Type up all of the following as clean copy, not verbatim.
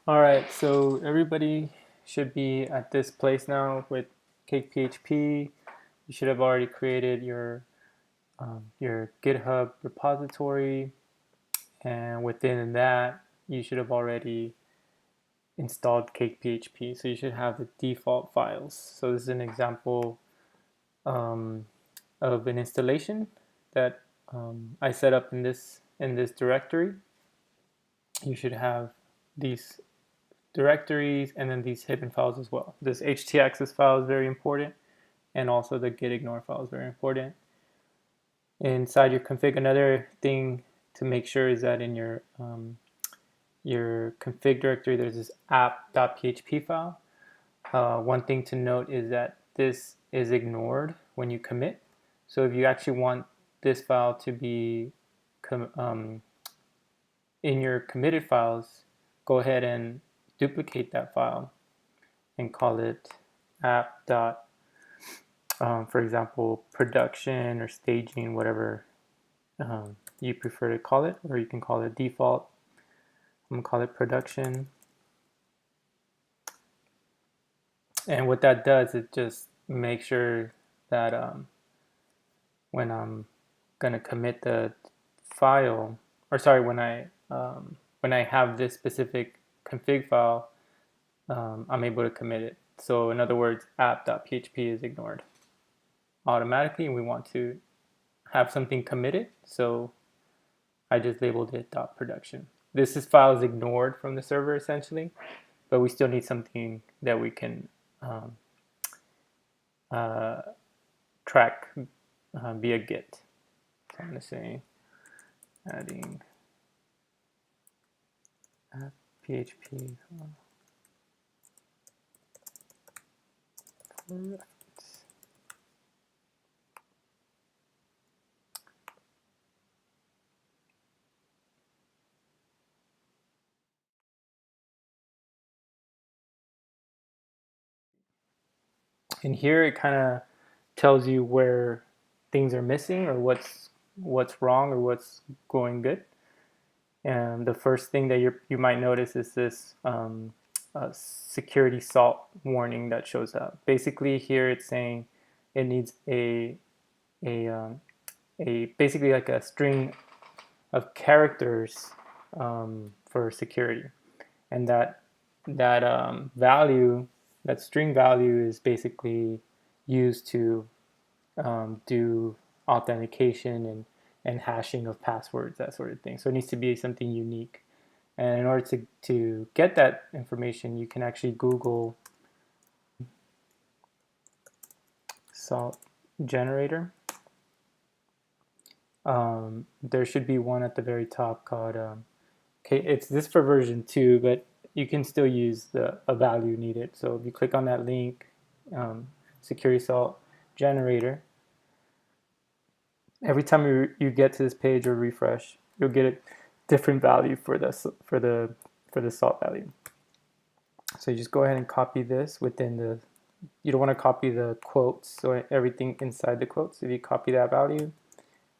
All right, so everybody should be at this place now with CakePHP. You should have already created your GitHub repository, and within that, you should have already installed CakePHP. So you should have the default files. So this is an example um, of an installation that I set up in this directory. You should have these directories and then these hidden files as well. This htaccess file is very important, and also the gitignore file is very important. Inside your config, another thing to make sure is that in your config directory there's this app.php file. One thing to note is that this is ignored when you commit. So if you actually want this file to be in your committed files, go ahead and duplicate that file and call it app. For example, production or staging, whatever you prefer to call it, or you can call it default. I'm gonna call it production. And what that does is just make sure that when I'm gonna commit the file, or sorry, when I have this specific config file, I'm able to commit it. So in other words, app.php is ignored automatically, and we want to have something committed, so I just labeled it .production. This file is ignored from the server essentially, but we still need something that we can track via Git. So I'm going to say adding PHP for reference. And here it kind of tells you where things are missing, or what's wrong, or what's going good. And the first thing that you might notice is this security salt warning that shows up. Basically, here it's saying it needs a basically like a string of characters for security, and that value, that string value, is basically used to do authentication and hashing of passwords, that sort of thing. So it needs to be something unique. And in order to get that information, you can actually Google salt generator. There should be one at the very top called, okay, it's this for version 2, but you can still use a value needed. So if you click on that link, security salt generator, every time you get to this page or refresh, you'll get a different value for the salt value. So you just go ahead and copy this within the, you don't want to copy the quotes, so everything inside the quotes. If you copy that value,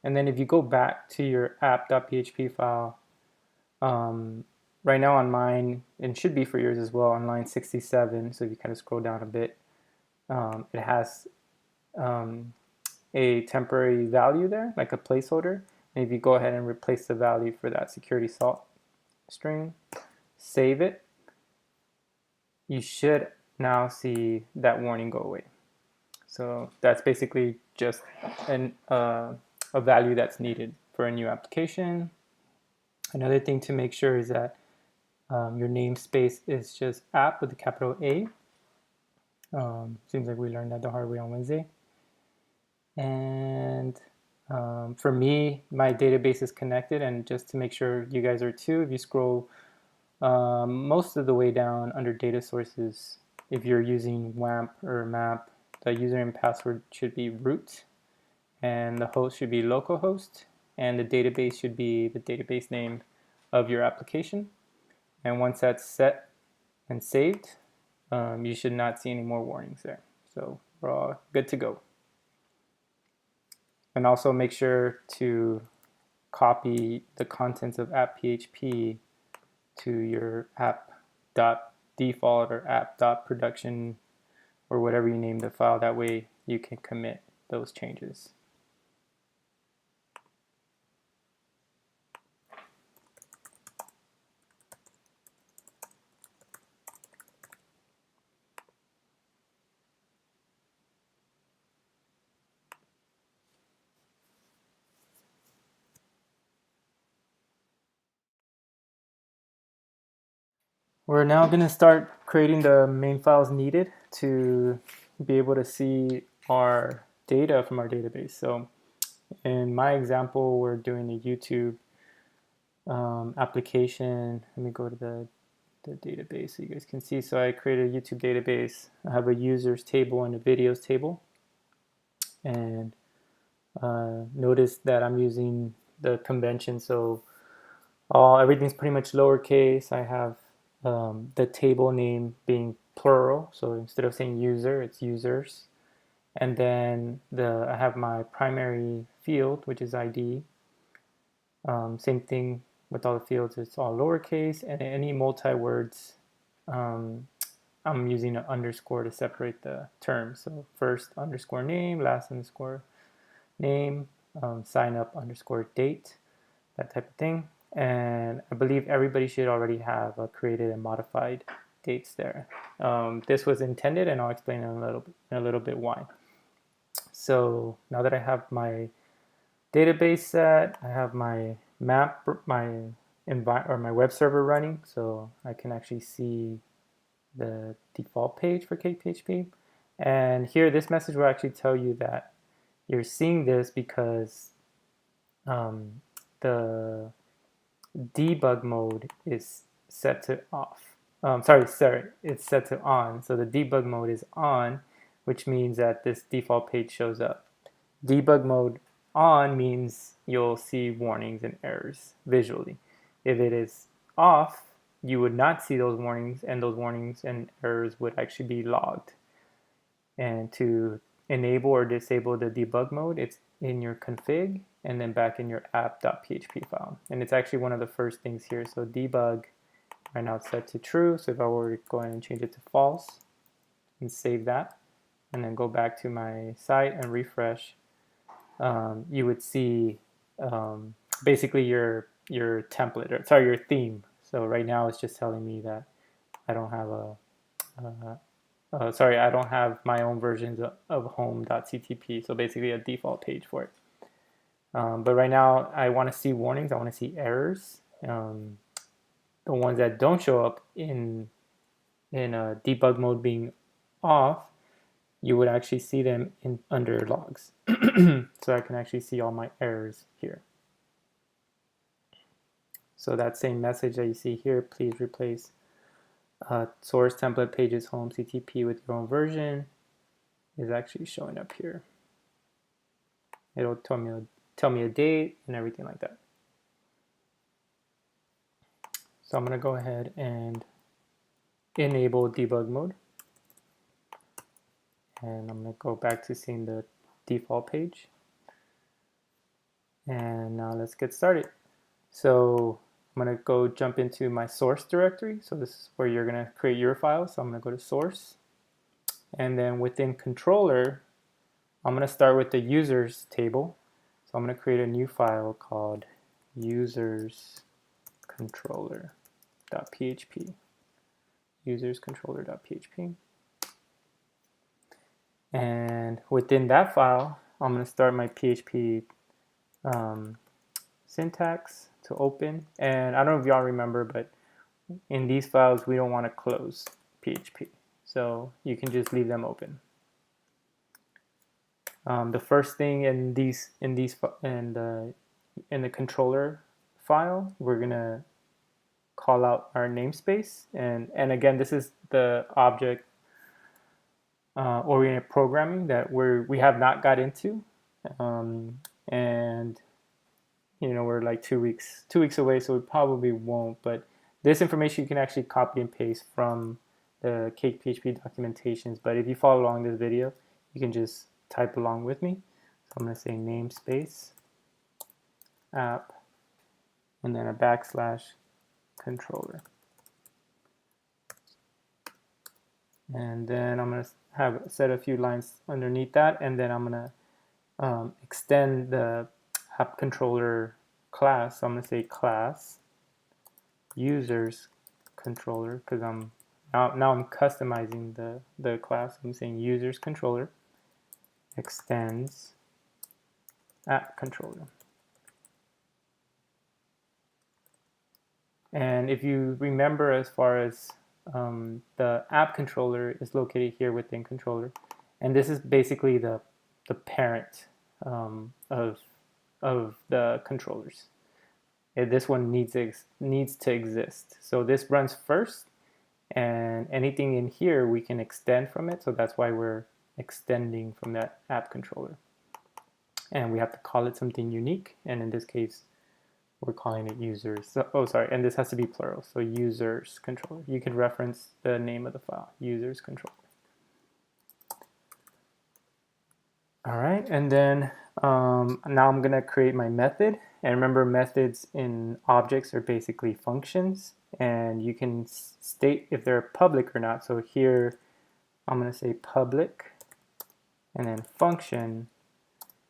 and then if you go back to your app.php file, right now on mine, and should be for yours as well, on line 67, so if you kind of scroll down a bit, it has a temporary value there, like a placeholder. And if you go ahead and replace the value for that security salt string, save it, you should now see that warning go away. So that's basically just a value that's needed for a new application. Another thing to make sure is that your namespace is just app with a capital A. Seems like we learned that the hard way on Wednesday. And for me, my database is connected, and just to make sure you guys are too, if you scroll most of the way down under data sources, if you're using WAMP or MAP, the username and password should be root, and the host should be localhost, and the database should be the database name of your application. And once that's set and saved, you should not see any more warnings there. So we're all good to go. And also make sure to copy the contents of app.php to your app app.default or app.production or whatever you name the file. That way you can commit those changes. We're now going to start creating the main files needed to be able to see our data from our database. So in my example, we're doing a YouTube application. Let me go to the database so you guys can see. So I created a YouTube database. I have a users table and a videos table. And notice that I'm using the convention. So everything's pretty much lowercase. I have the table name being plural. So instead of saying user, it's users. And then I have my primary field, which is ID. Same thing with all the fields, it's all lowercase, and any multi-words, I'm using an underscore to separate the terms. So first underscore name, last underscore name, sign up underscore date, that type of thing. And I believe everybody should already have created and modified dates there. This was intended, and I'll explain in a little bit why. So now that I have my database set, I have my map, my web server running, so I can actually see the default page for CakePHP. And here, this message will actually tell you that you're seeing this because the debug mode is set to off. It's set to on. So the debug mode is on, which means that this default page shows up. Debug mode on means you'll see warnings and errors visually. If it is off, you would not see those warnings, and those warnings and errors would actually be logged. And to enable or disable the debug mode, it's in your config and then back in your app.php file. And it's actually one of the first things here. So debug, right now it's set to true. So if I were to go ahead and change it to false and save that, and then go back to my site and refresh, you would see basically your template, or your theme. So right now it's just telling me that I don't have I don't have my own versions of home.ctp, so basically a default page for it. But right now I want to see warnings, I want to see errors. The ones that don't show up in debug mode being off, you would actually see them under logs. So I can actually see all my errors here. So that same message that you see here, please replace source template pages home CTP with your own version, is actually showing up here. It'll tell me a date and everything like that. So I'm going to go ahead and enable debug mode. And I'm going to go back to seeing the default page. And now let's get started. So I'm going to go jump into my source directory. So this is where you're going to create your file. So I'm going to go to source. And then within controller, I'm going to start with the users table. So I'm going to create a new file called userscontroller.php. userscontroller.php. And within that file, I'm going to start my PHP syntax to open. And I don't know if y'all remember, but in these files, we don't want to close PHP. So you can just leave them open. The first thing in the controller file, we're gonna call out our namespace, and again, this is the object oriented programming that we have not got into, and we're like 2 weeks away, so we probably won't. But this information you can actually copy and paste from the CakePHP documentations. But if you follow along this video, you can just type along with me. So I'm going to say namespace app and then a \controller. And then I'm going to have set a few lines underneath that, and then I'm going to extend the app controller class. So I'm going to say class users controller, because now I'm customizing the class. I'm saying users controller extends app controller. And if you remember, as far as the app controller is located here within controller, and this is basically the parent of the controllers. This one needs to exist. So this runs first, and anything in here we can extend from it. So that's why we're extending from that app controller. And we have to call it something unique. And in this case, we're calling it users. So, oh, sorry, and this has to be plural. So users controller. You can reference the name of the file, users controller. All right, and then now I'm gonna create my method. And remember, methods in objects are basically functions, and you can state if they're public or not. So here, I'm gonna say public, and then function,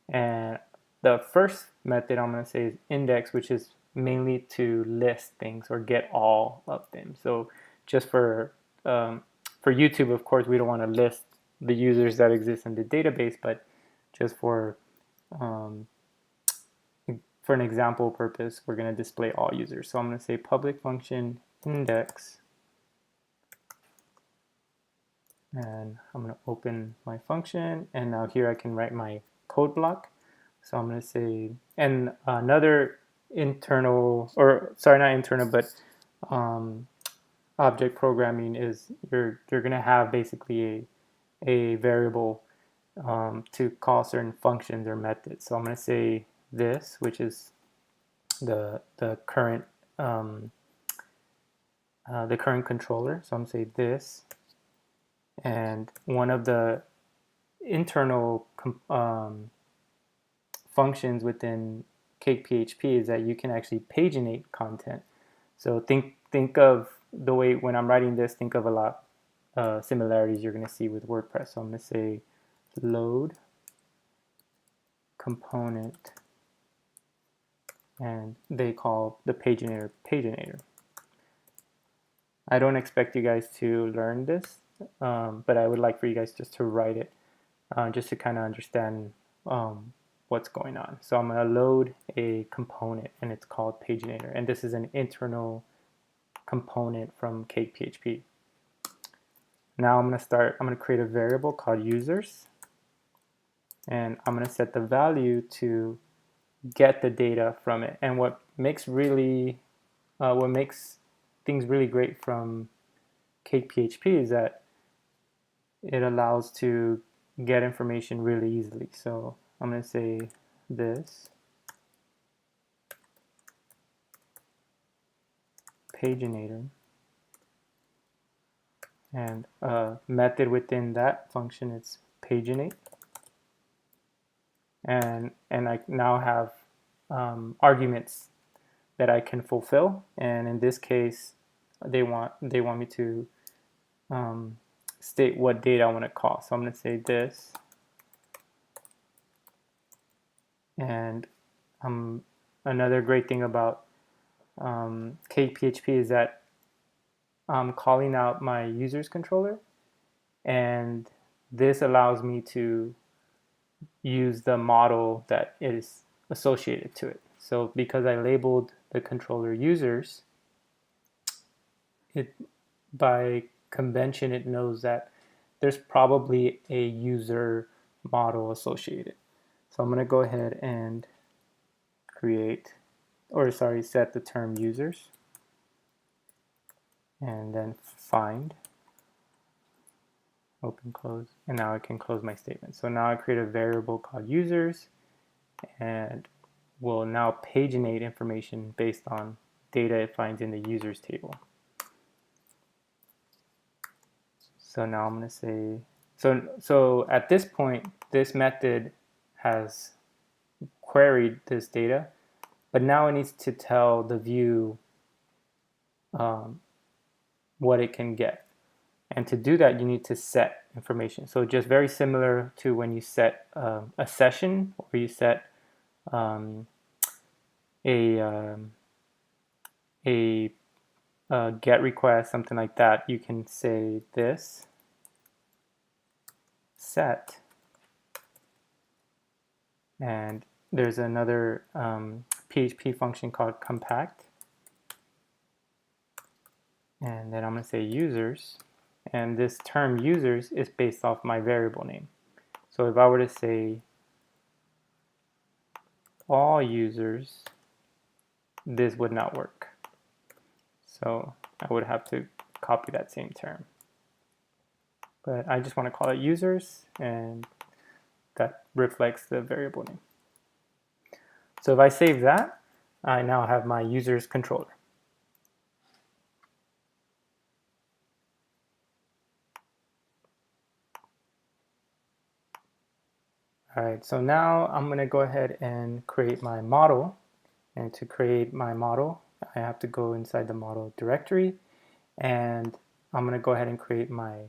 and the first method I'm gonna say is index, which is mainly to list things or get all of them. So just for YouTube, of course, we don't want to list the users that exist in the database, but just for an example purpose, we're going to display all users. So I'm going to say public function index, and I'm going to open my function, and now here I can write my code block. So I'm going to say, and another internal, or sorry, not internal, but object programming is you're going to have basically a variable to call certain functions or methods. So I'm going to say this, which is the current controller. So I'm going to say this, and one of the internal functions within CakePHP is that you can actually paginate content. So think of the way when I'm writing this, think of a lot similarities you're going to see with WordPress. So I'm going to say load component, and they call the paginator paginator. I don't expect you guys to learn this, but I would like for you guys just to write it, just to kind of understand what's going on. So I'm going to load a component, and it's called paginator, and this is an internal component from CakePHP. Now I'm going to create a variable called users, and I'm going to set the value to get the data from it. And what makes things really great from CakePHP is that it allows to get information really easily. So I'm going to say this paginator, and a method within that function, it's paginate, and I now have arguments that I can fulfill. And in this case, they want me to state what data I want to call. So I'm going to say this, and another great thing about CakePHP is that I'm calling out my users controller, and this allows me to use the model that is associated to it. So because I labeled the controller users, it by convention it knows that there's probably a user model associated. So I'm going to go ahead and set the term users, and then find, open, close, and now I can close my statement. So now I create a variable called users, and will now paginate information based on data it finds in the users table. So now I'm going to say, so at this point, this method has queried this data, but now it needs to tell the view what it can get. And to do that, you need to set information. So just very similar to when you set a session, or you set um, a, um, a GET request, something like that. You can say this set, and there's another PHP function called compact, and then I'm going to say users, and this term users is based off my variable name. So if I were to say all users, this would not work. So I would have to copy that same term. But I just want to call it users, and that reflects the variable name. So if I save that, I now have my users controller. All right, so now I'm going to go ahead and create my model. And to create my model, I have to go inside the model directory, and I'm going to go ahead and create my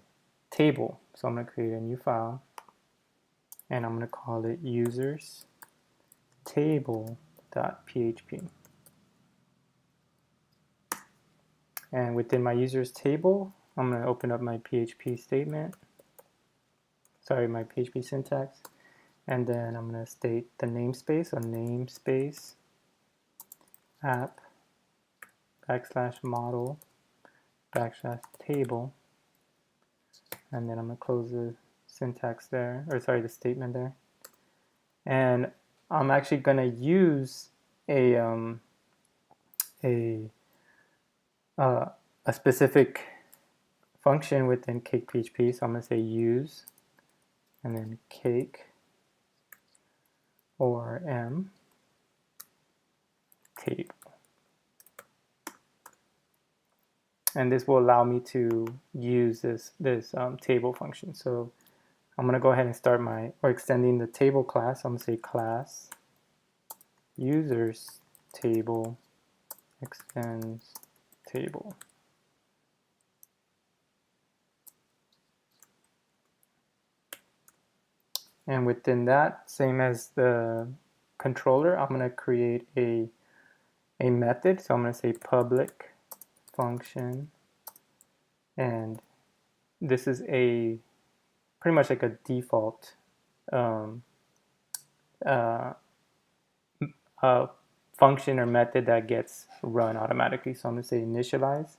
table. So I'm going to create a new file, and I'm going to call it users table.php. And within my users table, I'm going to open up my PHP statement. Sorry, my PHP syntax. And then I'm going to state the namespace, a namespace app \model \table. And then I'm going to close the syntax there, or sorry, the statement there. And I'm actually going to use a specific function within CakePHP. So I'm going to say use, and then cake or m table. And this will allow me to use this table function. So I'm going to go ahead and start extending the table class. I'm going to say class users table extends table. And within that, same as the controller, I'm going to create a method. So I'm going to say public function, and this is pretty much like a default function or method that gets run automatically. So I'm going to say initialize,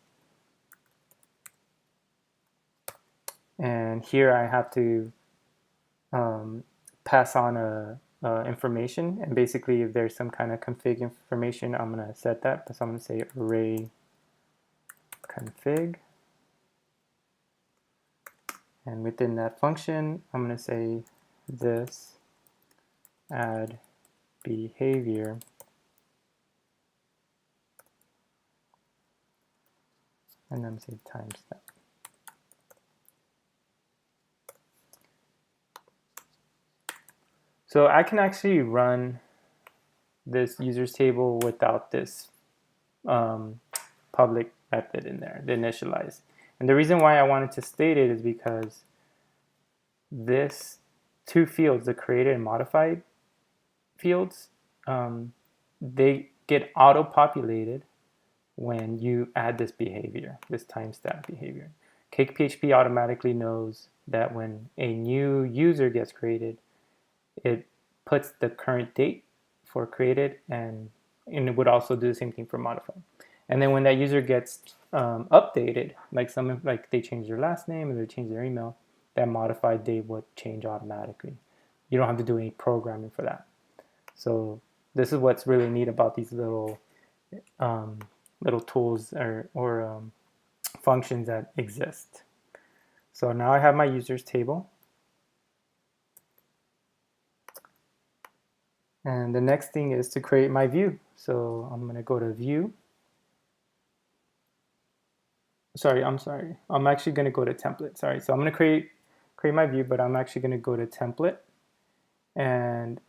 and here I have to pass on information, and basically if there's some kind of config information, I'm going to set that. So I'm going to say array config, and within that function I'm going to say this add behavior, and then say times that. So I can actually run this users table without this public method in there, the initialize. And the reason why I wanted to state it is because this two fields, the created and modified fields, they get auto-populated when you add this behavior, this timestamp behavior. CakePHP automatically knows that when a new user gets created, it puts the current date for created, and it would also do the same thing for modified. And then when that user gets updated, like they change their last name or they change their email, that modified date would change automatically. You don't have to do any programming for that. So this is what's really neat about these little tools or functions that exist. So now I have my users table. And the next thing is to create my view. So I'm going to go to view. I'm sorry. I'm actually going to go to template. Sorry. So I'm going to create my view, but I'm actually going to go to template, and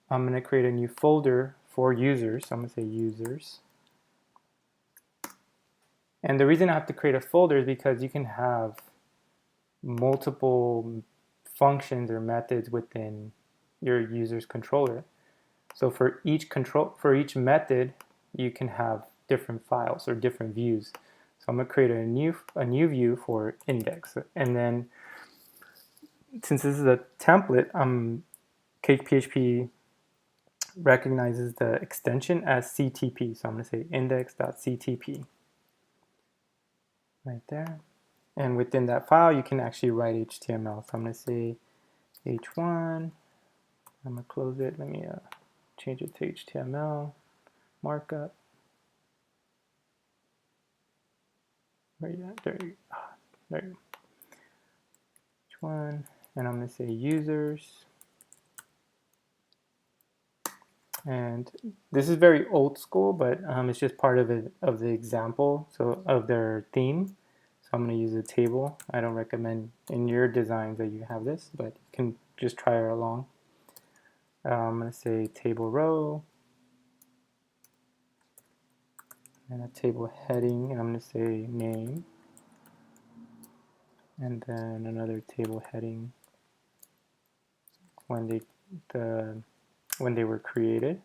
I'm going to create a new folder for users. So I'm going to say users. And the reason I have to create a folder is because you can have multiple functions or methods within your user's controller. So for each method, you can have different files or different views. So I'm going to create a new view for index, and then since this is a template, CakePHP recognizes the extension as CTP. So I'm going to say index.ctp right there. And within that file, you can actually write HTML. So I'm going to say h1. I'm going to close it. Let me change it to HTML markup. Where are you at? There you go. There you go. H1. And I'm going to say users. And this is very old school, but it's just part of the example, so of their theme. So I'm going to use a table. I don't recommend in your designs that you have this, but you can just try it along. I'm going to say table row, and a table heading, and I'm going to say name, and then another table heading when they were created.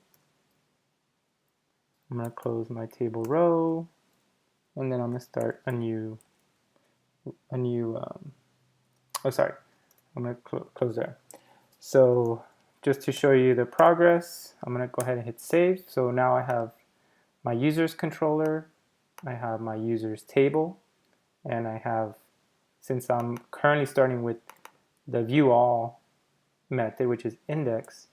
I'm going to close my table row, and then I'm going to start I'm going to close there. So just to show you the progress, I'm going to go ahead and hit save. So now I have my users controller, I have my users table, and I have, since I'm currently starting with the view all method, which is index,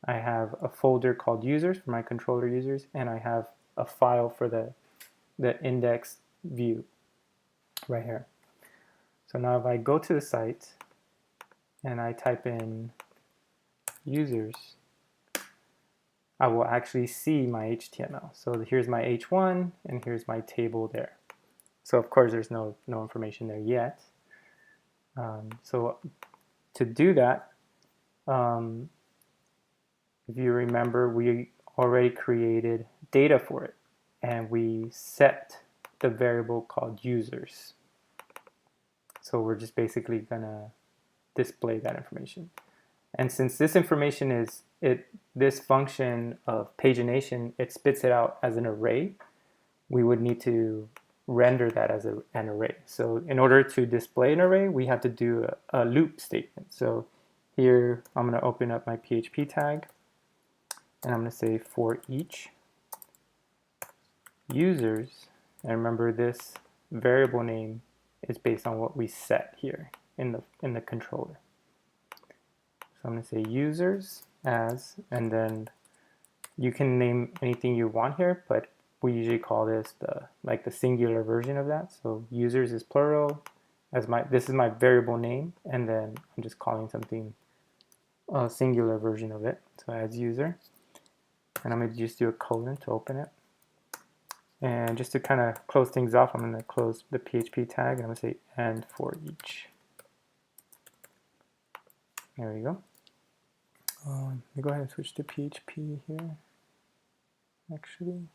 I have a folder called users for my controller users, and I have a file for the index view right here. So now if I go to the site and I type in users, I will actually see my HTML. So here's my H1 and here's my table there. So of course there's no information there yet. So to do that, if you remember, we already created data for it, and we set the variable called users. So we're just basically gonna display that information. And since this information is this function of pagination, it spits it out as an array, we would need to render that as an array. So in order to display an array, we have to do a loop statement. So here I'm going to open up my PHP tag, and I'm going to say for each users, and remember this variable name is based on what we set here in the controller. So I'm going to say users as, and then you can name anything you want here, but we usually call this the singular version of that. So users is plural, this is my variable name, and then I'm just calling something a singular version of it. So as user, and I'm going to just do a colon to open it. And just to kind of close things off, I'm going to close the PHP tag, and I'm going to say and for each. There we go. Let me go ahead and switch to PHP here, actually.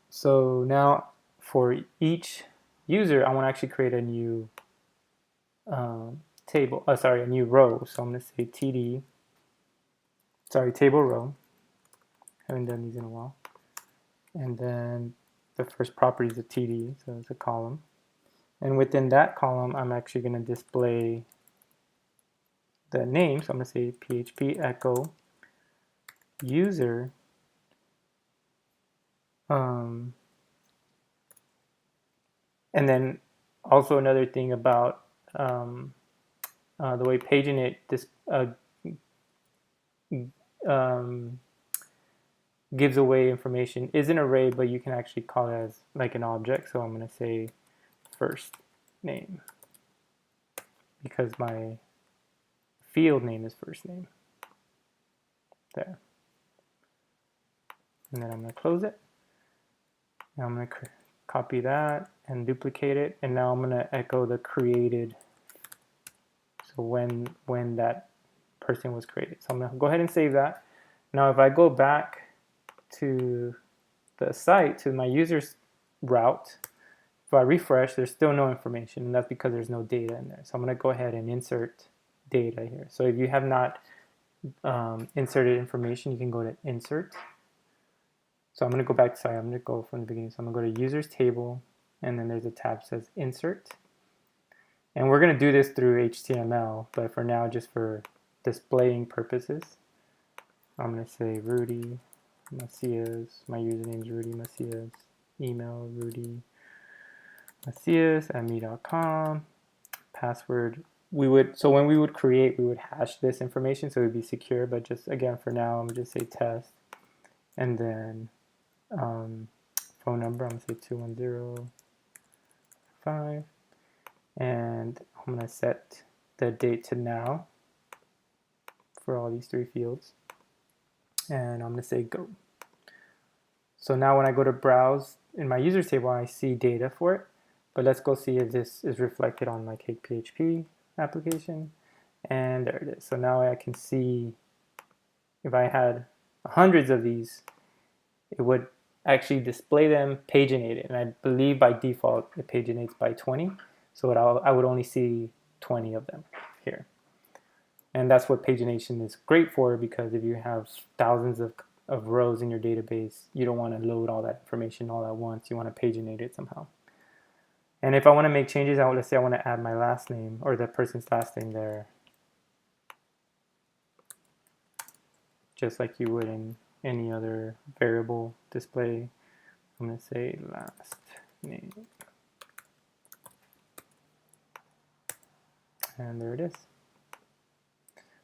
So now for each user, I want to actually create a new a new row. So I'm going to say table row. I haven't done these in a while. And then the first property is a TD, so it's a column. And within that column, I'm actually going to display the name. So I'm going to say PHP echo user. And then also another thing about the way Paginate gives away information is an array, but you can actually call it as like an object. So I'm going to say first name, because my field name is first name. There. And then I'm going to close it. Now I'm going to copy that and duplicate it, and now I'm going to echo the created, so when that person was created. So I'm going to go ahead and save that. Now if I go back to the site, to my users route, if I refresh, there's still no information, and that's because there's no data in there. So I'm going to go ahead and insert data here. So if you have not inserted information, you can go to insert. So I'm going to go back, sorry, I'm going to go from the beginning. So I'm going to go to users table, and then there's a tab that says insert. And we're going to do this through HTML, but for now, just for displaying purposes, I'm going to say Rudy Macias, my username is Rudy Macias, email Rudy Macias@me.com, password. So when we would create, we would hash this information so it would be secure, but just again, for now, I'm going to just say test. And then phone number, I'm going to say 2105. And I'm going to set the date to now for all these 3 fields. And I'm going to say go. So now when I go to browse in my users table, I see data for it. But let's go see if this is reflected on my CakePHP application. And there it is. So now I can see if I had hundreds of these, it would actually display them paginated. And I believe by default, it paginates by 20. So I would only see 20 of them here. And that's what pagination is great for, because if you have thousands of rows in your database, you don't want to load all that information all at once. You want to paginate it somehow. And if I want to make changes, let's say I want to add my last name or the person's last name there, just like you would in any other variable display. I'm going to say last name. And there it is.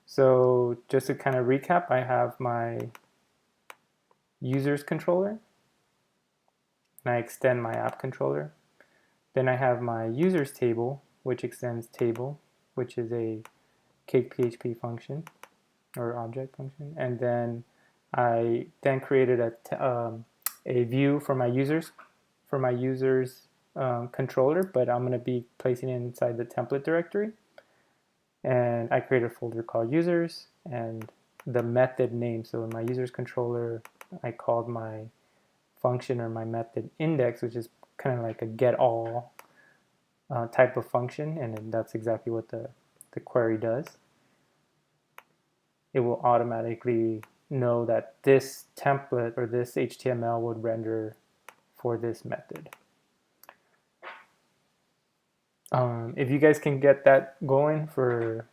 So just to kind of recap, I have my users controller, and I extend my app controller. Then I have my users table, which extends table, which is a CakePHP function or object function. And then I created a view for my users controller, but I'm going to be placing it inside the template directory. And I created a folder called users and the method name. So in my users controller, I called my function or my method index, which is kind of like a get all type of function. And that's exactly what the query does. It will automatically know that this template or this HTML would render for this method. If you guys can get that going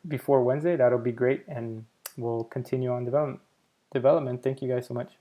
before Wednesday, that'll be great, and we'll continue on development. Thank you guys so much.